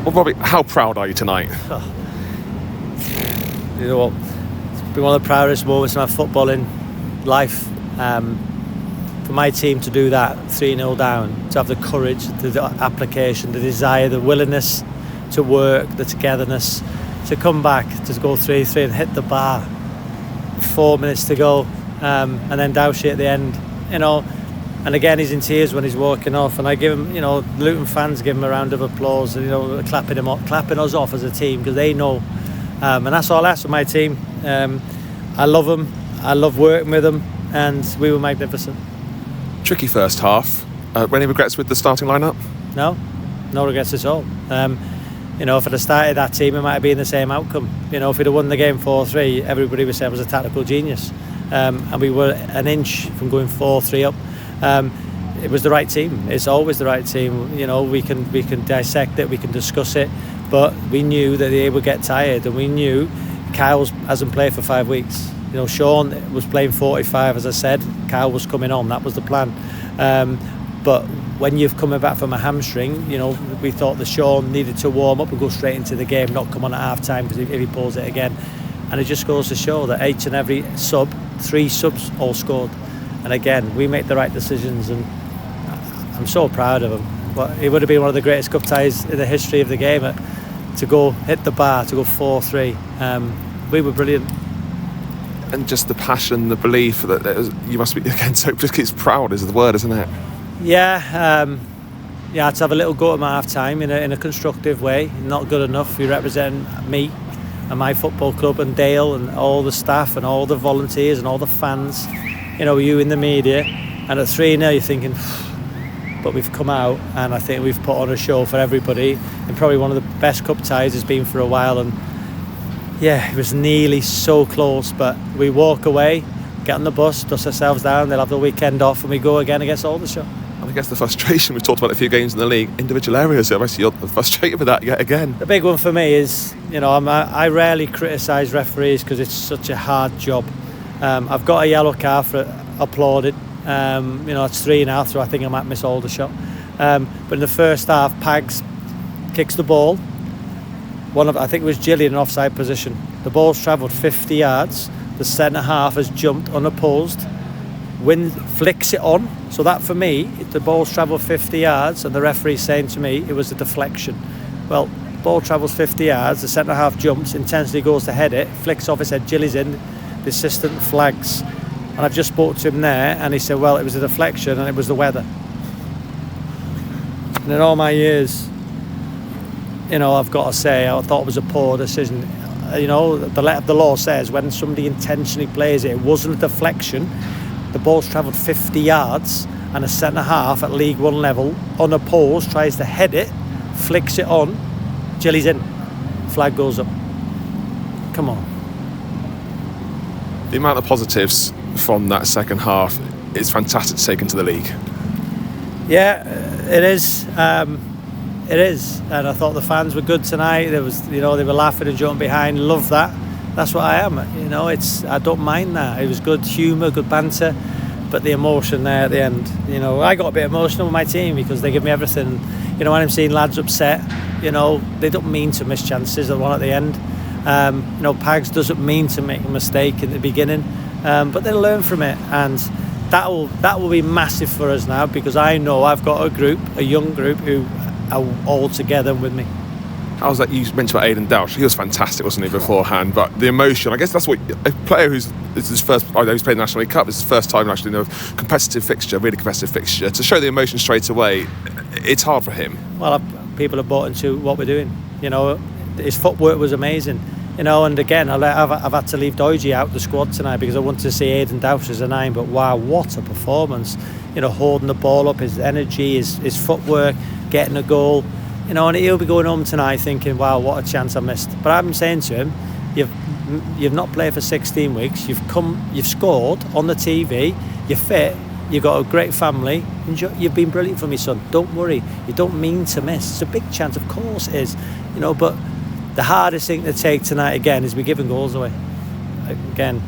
Well, Robbie, how proud are you tonight? You know what? It's been one of the proudest moments in my footballing life. For my team to do that 3-0 down, to have the courage, the application, the desire, the willingness to work, the togetherness, to come back, to go 3-3 and hit the bar, 4 minutes to go, and then douse it at the end, you know. And again, he's in tears when he's walking off, and I give him, you know, Luton fans give him a round of applause, you know, clapping us off as a team, because they know, and that's all I ask of my team. I love them, I love working with them, and we were magnificent. Tricky first half. Any regrets with the starting lineup? No regrets at all. You know, if I'd have started that team, it might have been the same outcome. You know, if we'd have won the game 4-3, everybody would say I was a tactical genius. And we were an inch from going 4-3 up. It was the right team. It's always the right team. You know, we can dissect it, we can discuss it, but we knew that they would get tired, and we knew Kyle hasn't played for 5 weeks. You know, Sean was playing 45, as I said. Kyle was coming on. That was the plan. But when you've coming back from a hamstring, you know, we thought that Sean needed to warm up and go straight into the game, not come on at half time, because if he pulls it again. And it just goes to show that each and every sub, 3 subs all scored. And again, we make the right decisions, and I'm so proud of him. But it would have been one of the greatest cup ties in the history of the game, to go hit the bar, to go 4-3. We were brilliant. And just the passion, the belief that you must be, again, so just it's proud is the word, isn't it? Yeah, to have a little go at my half time in a constructive way. Not good enough. You represent me and my football club, and Dale and all the staff and all the volunteers and all the fans, you know, you in the media. And at 3-0 you're thinking, but we've come out, and I think we've put on a show for everybody, and probably one of the best cup ties it's been for a while. And yeah, it was nearly so close, but we walk away, get on the bus, dust ourselves down, they'll have the weekend off, and we go again against Aldershot. I guess the frustration, we've talked about a few games in the league, individual areas, obviously you're frustrated with that yet again. The big one for me is, you know, I rarely criticise referees because it's such a hard job. I've got a yellow card for applauding. You know, it's 3 now, so I think I might miss Aldershot. But in the first half, Pags kicks the ball. I think it was Gilly in an offside position. The ball's travelled 50 yards. The centre half has jumped unopposed. Wind flicks it on. So that, for me, the ball's travelled 50 yards, and the referee's saying to me it was a deflection. Well, the ball travels 50 yards. The centre half jumps, intensely goes to head it, flicks off his head. Gilly's in. The assistant flags. And I've just spoke to him there, and he said, well, it was a deflection and it was the weather. And in all my years, you know, I've got to say, I thought it was a poor decision. You know, the letter of the law says when somebody intentionally plays it, it wasn't a deflection. The ball's travelled 50 yards, and a centre half at League One level, unopposed, tries to head it, flicks it on, Gilly's in, flag goes up. Come on. The amount of positives from that second half is fantastic to take into the league. Yeah, it is. It is, and I thought the fans were good tonight. There was, you know, they were laughing and jumping behind. Love that. That's what I am. You know, I don't mind that. It was good humour, good banter, but the emotion there at the end. You know, I got a bit emotional with my team because they give me everything. You know, when I'm seeing lads upset, you know, they don't mean to miss chances. The one at the end. You know, Pags doesn't mean to make a mistake in the beginning, but they'll learn from it, and that will be massive for us now, because I know I've got a young group who are all together with me. How was that? You mentioned about Aidan Douch. He was fantastic, wasn't he, beforehand? But the emotion, I guess that's what a player who's his first. I know he's played the National League Cup. It's his first time actually in a competitive fixture, really competitive fixture. To show the emotion straight away, it's hard for him. Well, people have bought into what we're doing. You know, his footwork was amazing. You know, and again, I've had to leave Doige out the squad tonight because I wanted to see Aidan Douch as a 9. But wow, what a performance! You know, holding the ball up, his energy, his footwork, getting a goal. You know, and he'll be going home tonight thinking, wow, what a chance I missed. But I'm saying to him, you've not played for 16 weeks. You've scored on the TV. You're fit. You've got a great family. You've been brilliant for me, son. Don't worry. You don't mean to miss. It's a big chance, of course it is. You know, but the hardest thing to take tonight again is we're giving goals away. Again,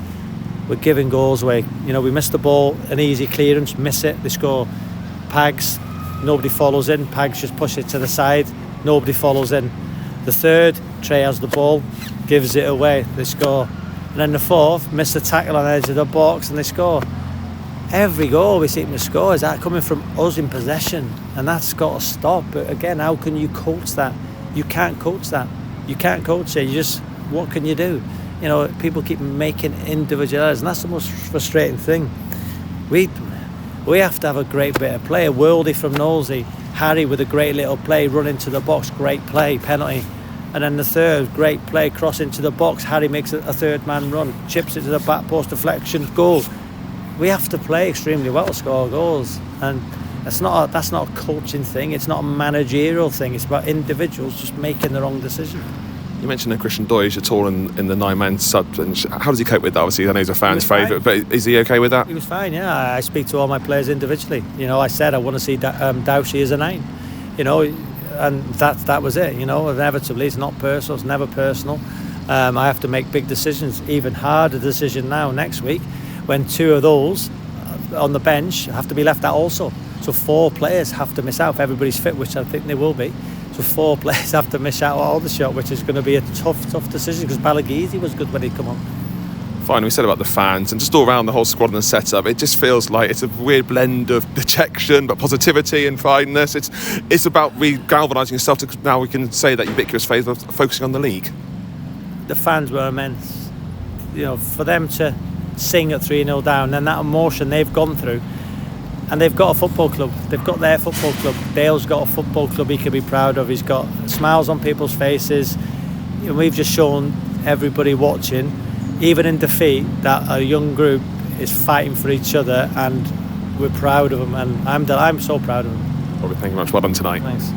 we're giving goals away. You know, we missed the ball, an easy clearance, miss it, they score. Pags, nobody follows in. Pags just push it to the side, nobody follows in. The third, Trey has the ball, gives it away, they score. And then the fourth, missed the tackle on the edge of the box and they score. Every goal we seem to score is that coming from us in possession, and that's got to stop. But again, how can you coach that? You can't coach that. You can't coach it. You just, what can you do? You know, people keep making individual errors, and that's the most frustrating thing. We have to have a great bit of play. A worldie from Knowlesy, Harry with a great little play, run into the box, great play, penalty. And then the third, great play, cross into the box, Harry makes a third man run, chips it to the back post, deflection, goal. We have to play extremely well to score goals, and that's not a coaching thing. It's not a managerial thing. It's about individuals just making the wrong decision. You mentioned Christian Doige at all in the 9-man sub. How does he cope with that? Obviously, I know he's a fan's favourite, but is he okay with that? He was fine, yeah. I speak to all my players individually. You know, I said I want to see Douchy as a 9. You know, and that was it. You know, inevitably, it's not personal. It's never personal. I have to make big decisions, even harder decision now next week, when 2 of those on the bench have to be left out also. So 4 players have to miss out if everybody's fit, which I think they will be. So 4 players have to miss out all the shot, which is going to be a tough decision, because Balagizi was good when he come on. Finally, we said about the fans and just all around the whole squad and the setup, it just feels like it's a weird blend of dejection but positivity and fineness. It's about re-galvanising yourself to now we can say that ubiquitous phase of focusing on the league. The fans were immense. You know, for them to sing at 3-0 down, and that emotion they've gone through, and they've got a football club, they've got their football club. Dale's got a football club he can be proud of. He's got smiles on people's faces, and we've just shown everybody watching, even in defeat, that a young group is fighting for each other, and we're proud of them, and I'm so proud of them. Robbie, thank you very much. Well done tonight. Thanks.